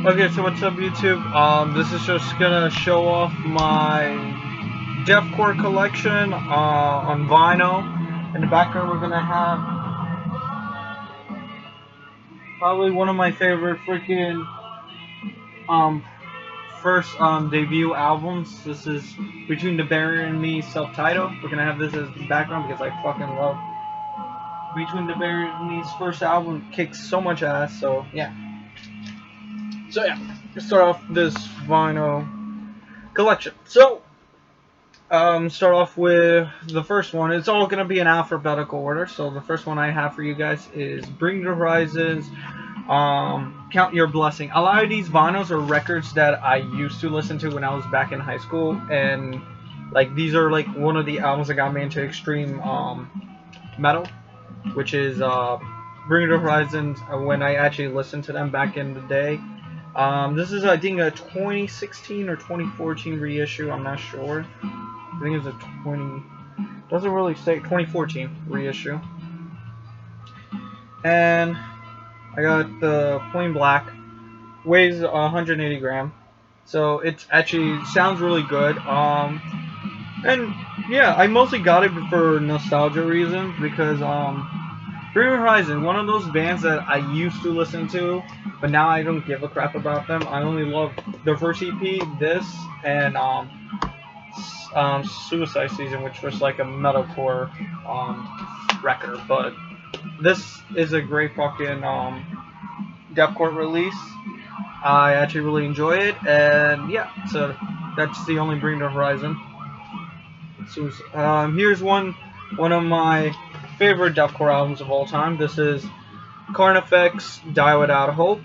Okay, so what's up, YouTube? This is just gonna show off my Deathcore collection on vinyl. In the background, we're gonna have probably one of my favorite freaking um first debut albums. This is Between the Barrier and Me, self-titled. We're gonna have this as the background because I fucking love Between the Barrier and Me's first album. Kicks so much ass. So yeah. Let's start off this vinyl collection. Start off with the first one. It's all gonna be in alphabetical order. So the first one I have for you guys is Bring the Horizons. Count Your Blessing. A lot of these vinyls are records that I used to listen to when I was back in high school, and like these are like one of the albums that got me into extreme metal, which is Bring the Horizons. When I actually listened to them back in the day. This is I think a 2016 or 2014 reissue. I'm not sure. I think it's a 20. Doesn't really say 2014 reissue. And I got the plain black. Weighs 180 gram. So it actually sounds really good. And yeah, I mostly got it for nostalgia reasons because Bring Horizon, one of those bands that I used to listen to, but now I don't give a crap about them. I only love their first EP, this, and Suicide Season, which was like a metalcore record. But this is a great fucking deathcore release. I actually really enjoy it, and yeah, so that's the only Bring the Horizon. So here's one of my favorite deathcore albums of all time. This is Carnifex, Die Without Hope.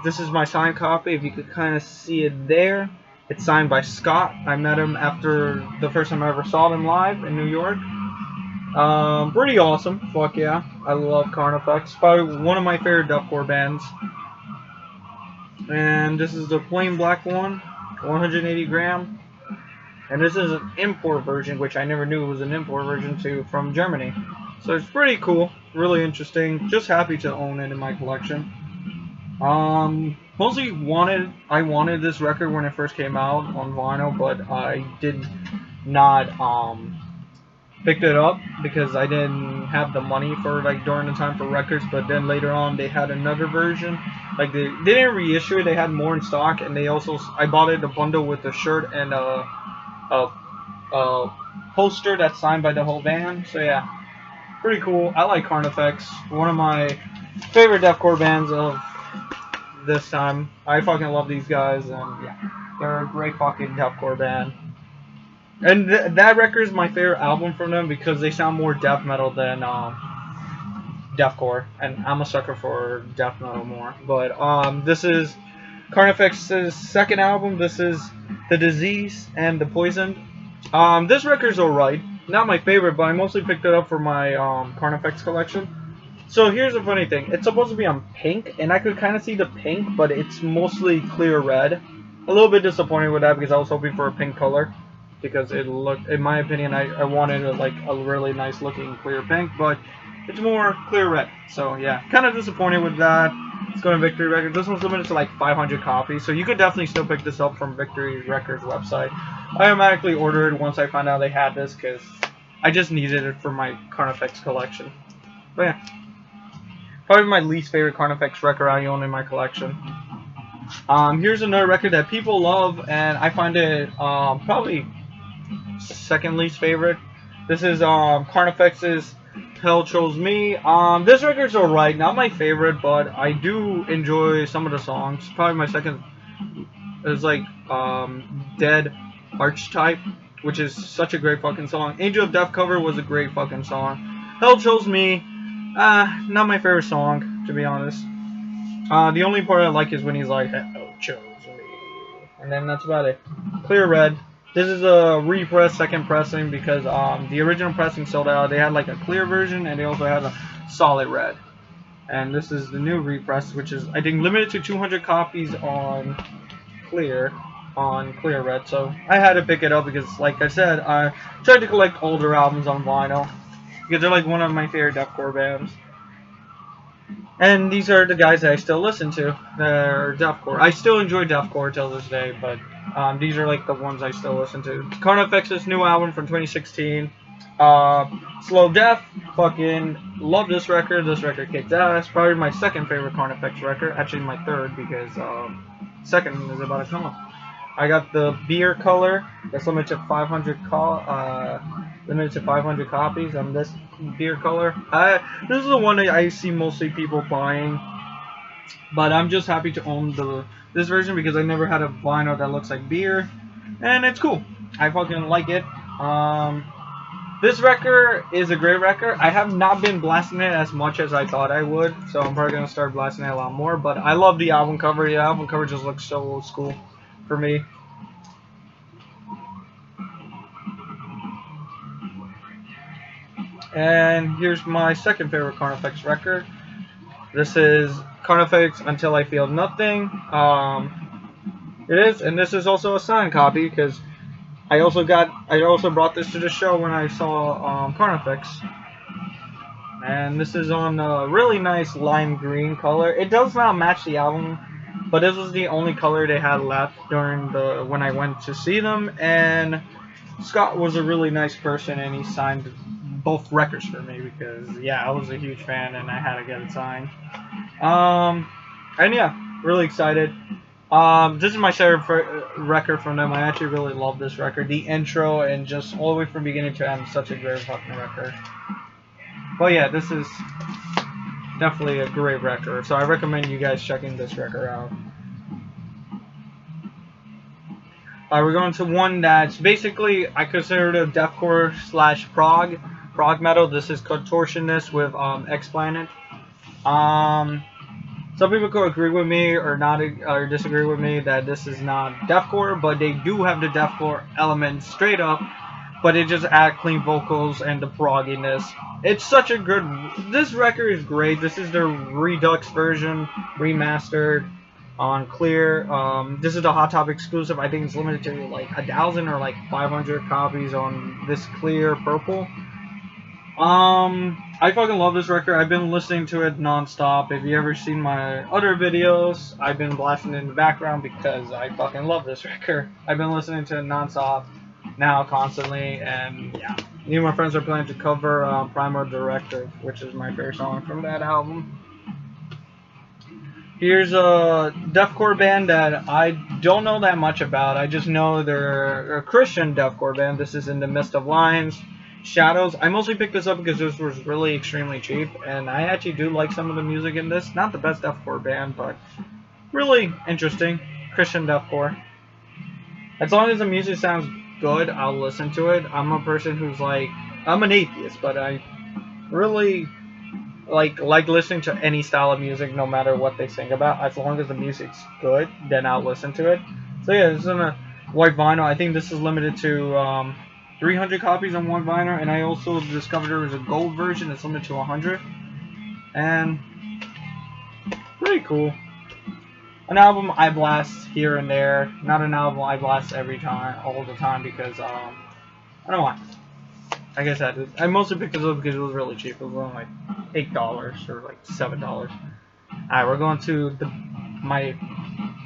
This is my signed copy. If you could kind of see it there, it's signed by Scott. I met him after the first time I ever saw them live in New York. Pretty awesome. Fuck yeah, I love Carnifex. Probably one of my favorite deathcore bands. And this is the plain black one, 180 gram. And this is an import version, which I never knew was an import version too, from Germany. So it's pretty cool, really interesting. Just happy to own it in my collection. Mostly I wanted this record when it first came out on vinyl, but I did not pick it up because I didn't have the money for like during the time for records. But then later on they had another version. Like they didn't reissue it; they had more in stock, and they also I bought it a bundle with a shirt and a poster that's signed by the whole band. So yeah, pretty cool. I like Carnifex, one of my favorite deathcore bands of this time. I fucking love these guys, and yeah, they're a great fucking deathcore band. And that record is my favorite album from them because they sound more death metal than deathcore, and I'm a sucker for death metal more. But this is Carnifex's second album. This is The Disease and The Poisoned. This record's alright. Not my favorite, but I mostly picked it up for my Carnifex collection. So here's the funny thing. It's supposed to be on pink, and I could kind of see the pink, but it's mostly clear red. A little bit disappointed with that because I was hoping for a pink color. Because it looked, in my opinion, I wanted a really nice looking clear pink, but it's more clear red. So yeah, kind of disappointed with that. It's going to Victory Records. This one's limited to like 500 copies, so you could definitely still pick this up from Victory Records website. I automatically ordered once I found out they had this because I just needed it for my Carnifex collection. But yeah, probably my least favorite Carnifex record I own in my collection. Here's another record that people love, and I find it probably second least favorite. This is Carnifex's Hell Chose Me. This record's alright, not my favorite, but I do enjoy some of the songs. Probably my second is like Dead Archetype, which is such a great fucking song. Angel of Death cover was a great fucking song. Hell Chose Me, not my favorite song, to be honest. The only part I like is when he's like, Hell Chose Me. And then that's about it. Clear red. This is a repress, second pressing, because the original pressing sold out. They had like a clear version, and they also had a solid red. And this is the new repress, which is, I think, limited to 200 copies on clear red. So I had to pick it up because, like I said, I tried to collect older albums on vinyl because they're like one of my favorite deathcore bands. And these are the guys that I still listen to. Deathcore. I still enjoy Deathcore till this day, but these are like the ones I still listen to. Carnifex's new album from 2016. Slow Death. Fucking love this record. This record kicks ass. Probably my second favorite Carnifex record. Actually, my third because second is about to come up. I got the beer color. That's limited to 500 copies on this beer color. This is the one that I see mostly people buying, but I'm just happy to own this version because I never had a vinyl that looks like beer, and it's cool. I fucking like it. This record is a great record. I have not been blasting it as much as I thought I would, so I'm probably gonna start blasting it a lot more. But I love the album cover. The album cover just looks so old school for me. And here's my second favorite Carnifex record. This is Carnifex Until I Feel Nothing. It is, and this is also a signed copy because I also brought this to the show when I saw Carnifex. And this is on a really nice lime green color. It does not match the album, but this was the only color they had left during when I went to see them. And Scott was a really nice person, and he signed both records for me because yeah, I was a huge fan and I had to get it signed. And yeah, really excited. This is my favorite record from them. I actually really love this record. The intro and just all the way from beginning to end, such a great fucking record. But yeah, this is definitely a great record. So I recommend you guys checking this record out. We're going to one that's basically I consider it a deathcore / prog metal. This is Contortionist with X Planet. Some people could agree with me or not or disagree with me that this is not deathcore, but they do have the deathcore element straight up, but it just add clean vocals and the progginess. It's such a good. This record is great. This is the Redux version, remastered on clear. This is the Hot Topic exclusive. I think it's limited to like 1,000 or like 500 copies on this clear purple. I fucking love this record. I've been listening to it non-stop. If you ever seen my other videos, I've been blasting it in the background because I fucking love this record. I've been listening to it non-stop now constantly, and yeah. Me and my friends are planning to cover Primal Directive, which is my favorite song from that album. Here's a deathcore band that I don't know that much about. I just know they're a Christian deathcore band. This is In the Midst of Lines. Shadows. I mostly picked this up because this was really extremely cheap, and I actually do like some of the music in this. Not the best deathcore band, but really interesting Christian deathcore. As long as the music sounds good, I'll listen to it. I'm a person who's like, I'm an atheist, but I really like listening to any style of music, no matter what they sing about. As long as the music's good, then I'll listen to it. So yeah, this is in a white vinyl. I think this is limited to 300 copies on one vinyl, and I also discovered there was a gold version that's limited to 100, and pretty cool. An album I blast here and there, not an album I blast every time, all the time, because I don't want. Like I said, I mostly picked this up because it was really cheap. It was only like $8 or like $7. Alright, we're going to my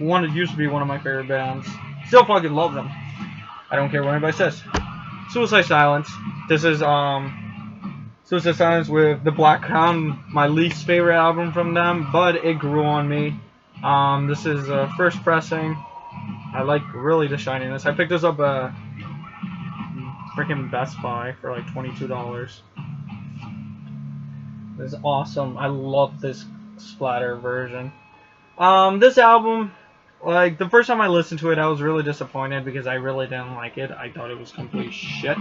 one that used to be one of my favorite bands. Still fucking love them. I don't care what anybody says. Suicide Silence. This is Suicide Silence with The Black Crown, my least favorite album from them, but it grew on me. This is first pressing. I like really the shininess. I picked this up freaking Best Buy for like $22. This is awesome. I love this splatter version. This album, like the first time I listened to it, I was really disappointed because I really didn't like it. I thought it was complete shit.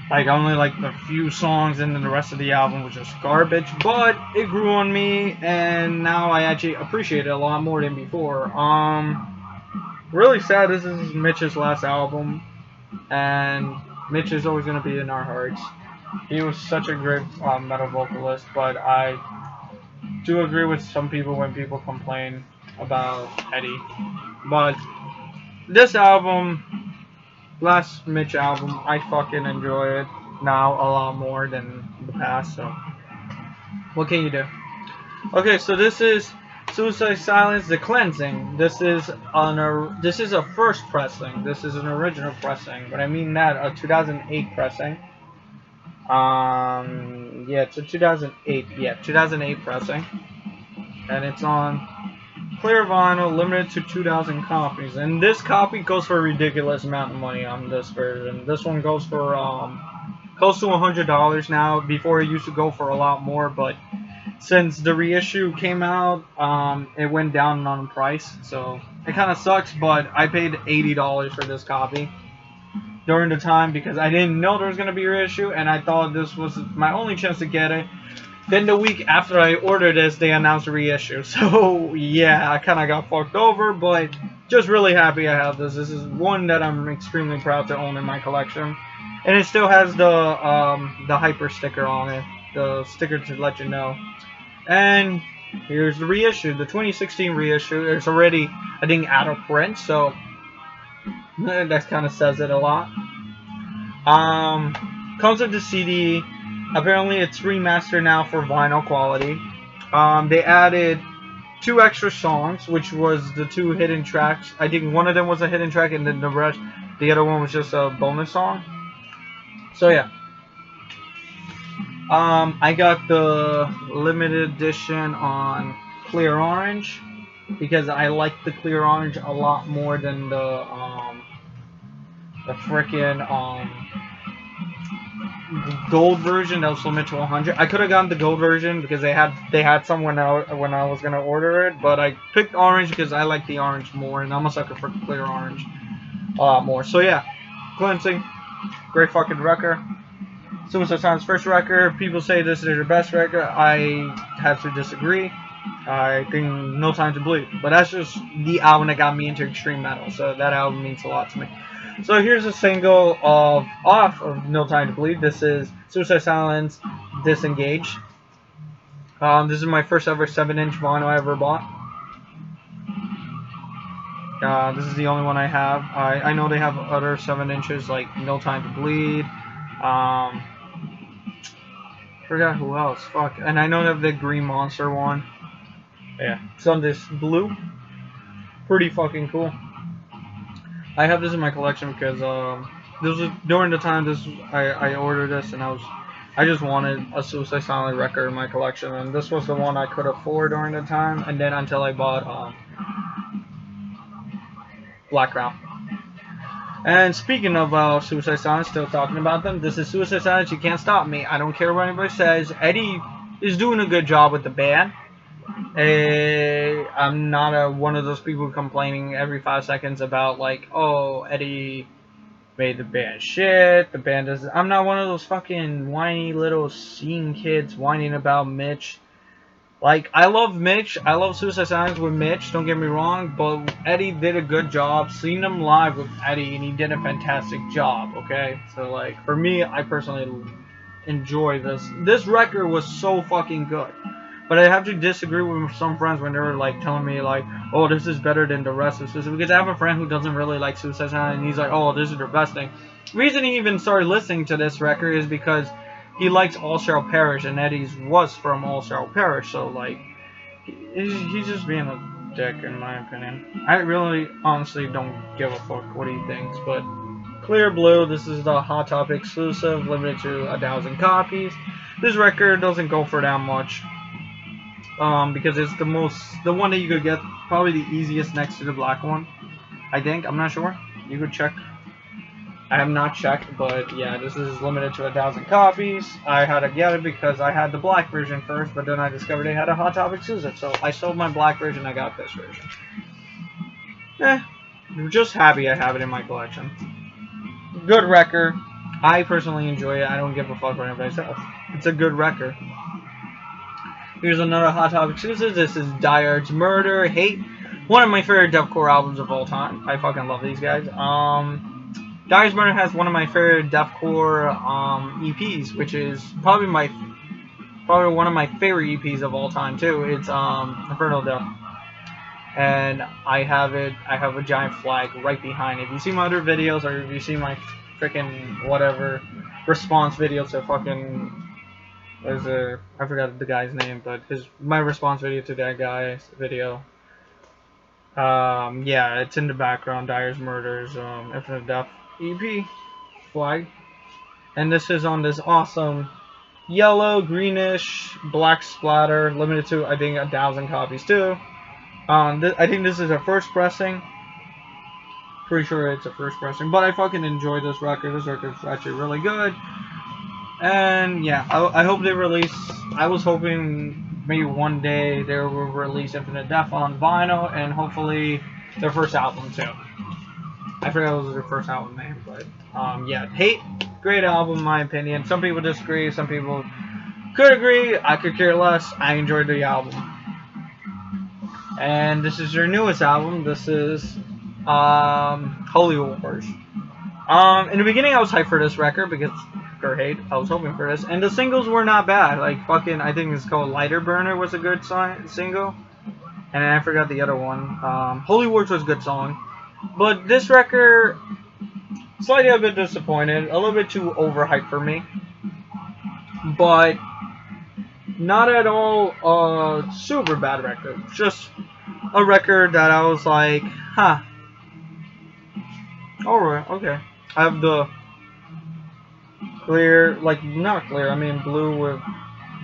Like I only liked a few songs, and then the rest of the album was just garbage. But it grew on me, and now I actually appreciate it a lot more than before. Really sad. This is Mitch's last album, and Mitch is always gonna be in our hearts. He was such a great metal vocalist, but I do agree with some people when people complain about Eddie. But this album, last Mitch album, I fucking enjoy it now a lot more than the past. So what can you do? Okay, so this is Suicide Silence: The Cleansing. This is a first pressing. This is an original pressing. But I mean that a 2008 pressing. Yeah, it's a 2008. Yeah, 2008 pressing, and it's on clear vinyl, limited to 2,000 copies. And this copy goes for a ridiculous amount of money on this version. This one goes for close to $100 now. Before it used to go for a lot more, but since the reissue came out, it went down on price, so it kind of sucks. But I paid $80 for this copy during the time because I didn't know there was gonna be a reissue, and I thought this was my only chance to get it. Then the week after I ordered this, they announced a reissue. So yeah, I kind of got fucked over, but just really happy I have this. This is one that I'm extremely proud to own in my collection, and it still has the hyper sticker on it, the sticker to let you know. And here's the reissue, the 2016 reissue. It's already, I think, out of print, so that kind of says it a lot. Comes with the CD. Apparently, it's remastered now for vinyl quality. They added 2 extra songs, which was the 2 hidden tracks. I think one of them was a hidden track, and then the other one was just a bonus song. So yeah. I got the limited edition on clear orange because I like the clear orange a lot more than the frickin' gold version that was limited to 100. I could have gotten the gold version because they had some when I was gonna order it, but I picked orange because I like the orange more, and I'm a sucker for clear orange a lot more. So yeah, Cleansing, great fucking record. Suicide Silence first record. People say this is their best record. I have to disagree. I think No Time to Bleed, but that's just the album that got me into extreme metal, so that album means a lot to me. So here's a single off of No Time to Bleed. This is Suicide Silence, Disengage. This is my first ever 7-inch vinyl I ever bought. This is the only one I have. I know they have other 7 inches like No Time to Bleed. Forgot who else. Fuck. And I know they have the Green Monster one. Yeah. It's on this blue. Pretty fucking cool. I have this in my collection because this was during the time I ordered this, and I just wanted a Suicide Silence record in my collection, and this was the one I could afford during the time, and then until I bought Black Crown. And speaking of Suicide Silence, still talking about them, this is Suicide Silence, You Can't Stop Me. I don't care what anybody says. Eddie is doing a good job with the band. I'm not one of those people complaining every 5 seconds about, like, oh, Eddie made the band shit, the band does. I'm not one of those fucking whiny little scene kids whining about Mitch. Like, I love Mitch. I love Suicide Silence with Mitch, don't get me wrong, but Eddie did a good job. Seen him live with Eddie, and he did a fantastic job, okay? So, like, for me, I personally enjoy this. This record was so fucking good. But I have to disagree with some friends when they were, like, telling me, like, oh, this is better than the rest of Suicide. Because I have a friend who doesn't really like Suicide Silence, and he's like, oh, this is their best thing. The reason he even started listening to this record is because he likes All Shall Perish, and Eddie's was from All Shall Perish, so, like, he's just being a dick, in my opinion. I really, honestly, don't give a fuck what he thinks, but Clear Blue, this is the Hot Topic exclusive, limited to 1,000 copies. This record doesn't go for that much, because it's the one that you could get, probably the easiest next to the black one, I think. I'm not sure. You could check. I have not checked, but yeah, this is limited to 1,000 copies. I had to get it because I had the black version first, but then I discovered they had a Hot Topic exclusive, so I sold my black version, I got this version. I'm just happy I have it in my collection. Good record. I personally enjoy it. I don't give a fuck what anybody says. It's a good record. Here's another Hot Topic exclusive. This is Die Hard's Murder, Hate. One of my favorite Deathcore albums of all time. I fucking love these guys. Die Hard's Murder has one of my favorite Deathcore EPs, which is probably one of my favorite EPs of all time too. It's Infernal Death, and I have a giant flag right behind it. If you see my other videos, or if you see my freaking whatever response video to fucking I forgot the guy's name, but my response video to that guy's video. Yeah, it's in the background. Dyer's Murders, Infinite Death EP flag, and this is on this awesome yellow, greenish, black splatter, limited to I think 1,000 copies too. I think this is a first pressing. Pretty sure it's a first pressing, but I fucking enjoy this record. This record's actually really good. And yeah, I hope they release. I was hoping maybe one day they will release Infinite Death on vinyl, and hopefully their first album too. I forgot what was their first album name, but yeah, Hate, great album in my opinion. Some people disagree, some people could agree. I could care less. I enjoyed the album. And this is their newest album. This is Holy Wars. In the beginning, I was hyped for this record because for Hate, I was hoping for this, and the singles were not bad. Like fucking, I think it's called Lighter Burner was a good single, and I forgot the other one. Holy Wars was a good song, but this record slightly a bit disappointed, a little bit too overhyped for me, but not at all a super bad record. Just a record that I was like, huh. Alright, okay. I have the clear, like, not clear, I mean blue with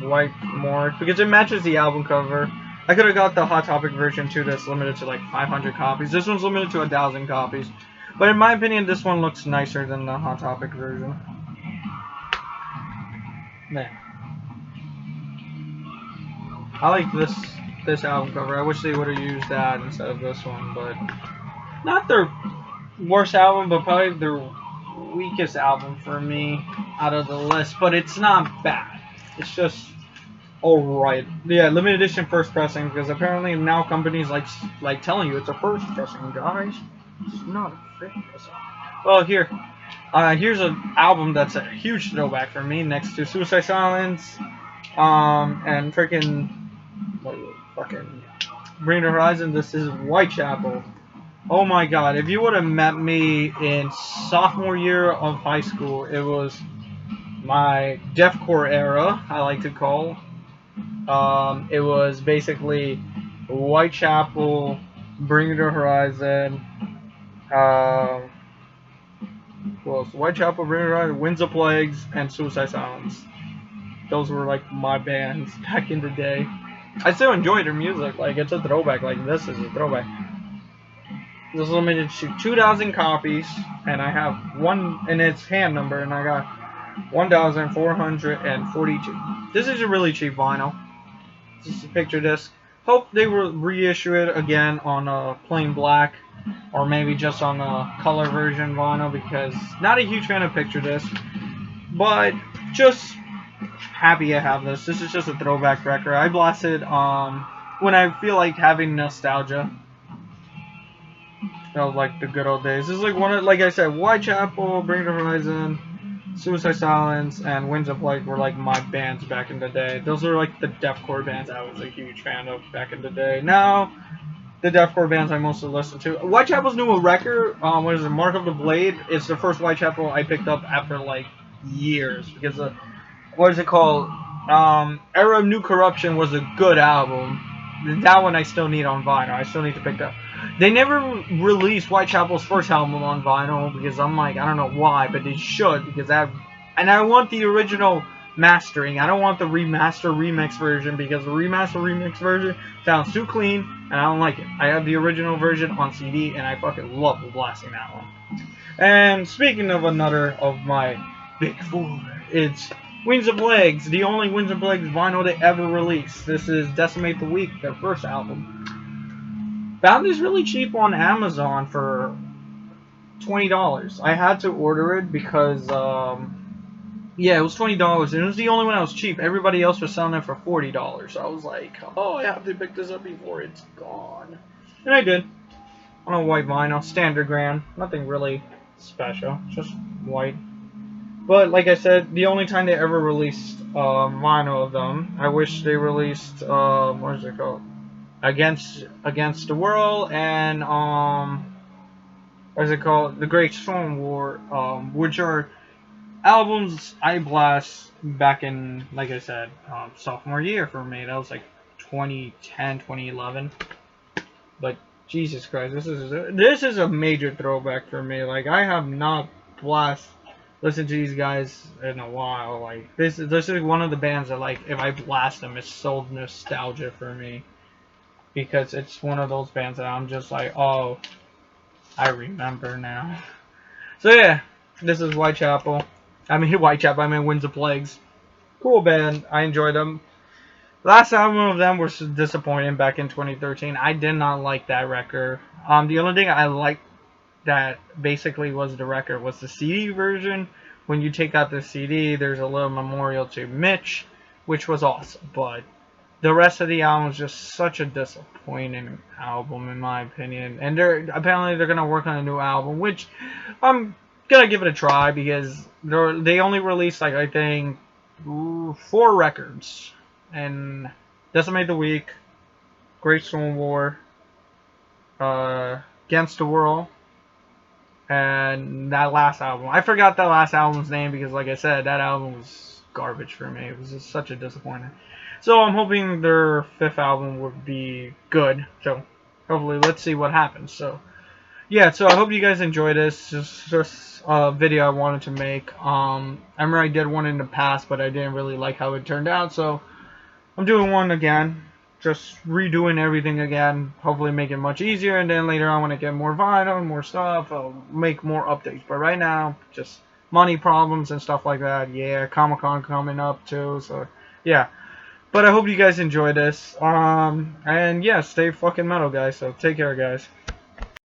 white more, because it matches the album cover. I could have got the Hot Topic version too that's limited to like 500 copies. This one's limited to 1,000 copies. But in my opinion, this one looks nicer than the Hot Topic version. Man. I like this album cover. I wish they would have used that instead of this one, but not their worst album, but probably their weakest album for me out of the list. But it's not bad. It's just alright. Yeah, limited edition first pressing, because apparently now companies like telling you it's a first pressing, guys. It's not a fake pressing. Well, here's an album that's a huge throwback for me, next to Suicide Silence, and freaking fucking Bring the Horizon. This is Whitechapel. Oh my god, if you would have met me in sophomore year of high school, it was my deathcore era, I like to call. It was basically Whitechapel, Bring the Horizon, Whitechapel, Bring the Horizon, Winds of Plagues, and Suicide Silence. Those were like my bands back in the day. I still enjoy their music. Like, it's a throwback. Like, this is a throwback. This is limited to 2,000 copies, and I have one in its hand number, and I got 1,442. This is a really cheap vinyl. This is a picture disc. Hope they will reissue it again on a plain black, or maybe just on a color version vinyl, because not a huge fan of picture disc, but just happy I have this. This is just a throwback record. I blast it when I feel like having nostalgia of like the good old days. This is like one of, like I said, Whitechapel, Bring the Horizon, Suicide Silence, and Winds of Light were like my bands back in the day. Those are like the deathcore bands I was a huge fan of back in the day. Now, the deathcore bands I mostly listen to. Whitechapel's new record, what is it, Mark of the Blade? It's the first Whitechapel I picked up after like years, because what is it called? Era of New Corruption was a good album. That one I still need on vinyl. I still need to pick up. They never released Whitechapel's first album on vinyl, because I'm like, I don't know why, but they should, because I want the original mastering. I don't want the remaster remix version, because the remaster remix version sounds too clean, and I don't like it. I have the original version on CD, and I fucking love blasting that one. And speaking of another of my big four, it's Winds of Plagues, the only Winds of Plagues vinyl they ever released. This is Decimate the Weak, their first album. Found this really cheap on Amazon for $20. I had to order it because, yeah, it was $20, and it was the only one that was cheap. Everybody else was selling it for $40. So I was like, oh, I have to pick this up before it's gone. And I did. On a white vinyl, standard grand. Nothing really special, just white. But like I said, the only time they ever released vinyl of them, I wish they released, what is it called? Against the World, and what is it called? The Great Storm War, which are albums I blast back in, like I said, sophomore year for me. That was like 2010, 2011. But Jesus Christ, this is a major throwback for me. Like, I have not listened to these guys in a while. Like, this is one of the bands that, like, if I blast them, it's so nostalgia for me, because it's one of those bands that I'm just like, oh, I remember now. So yeah, this is Whitechapel. I mean Whitechapel. I mean Winds of Plagues. Cool band. I enjoyed them. Last album of them was disappointing back in 2013. I did not like that record. The only thing I liked that basically was the record was the CD version. When you take out the CD, there's a little memorial to Mitch, which was awesome. But the rest of the album is just such a disappointing album, in my opinion. And apparently they're gonna work on a new album, which I'm gonna give it a try, because they only released, like, I think 4 records, and Decimate the Week, Great Stone War, Against the World, and that last album. I forgot that last album's name, because, like I said, that album was garbage for me. It was just such a disappointment. So I'm hoping their 5th album would be good. So hopefully, let's see what happens. So yeah, so I hope you guys enjoy this. Just a video I wanted to make. I remember I did one in the past, but I didn't really like how it turned out. So I'm doing one again. Just redoing everything again. Hopefully make it much easier. And then later on, when I get more vinyl and more stuff, I'll make more updates. But right now, just money problems and stuff like that. Yeah, Comic-Con coming up too. So yeah. But I hope you guys enjoy this. And yeah, stay fucking metal, guys. So take care, guys.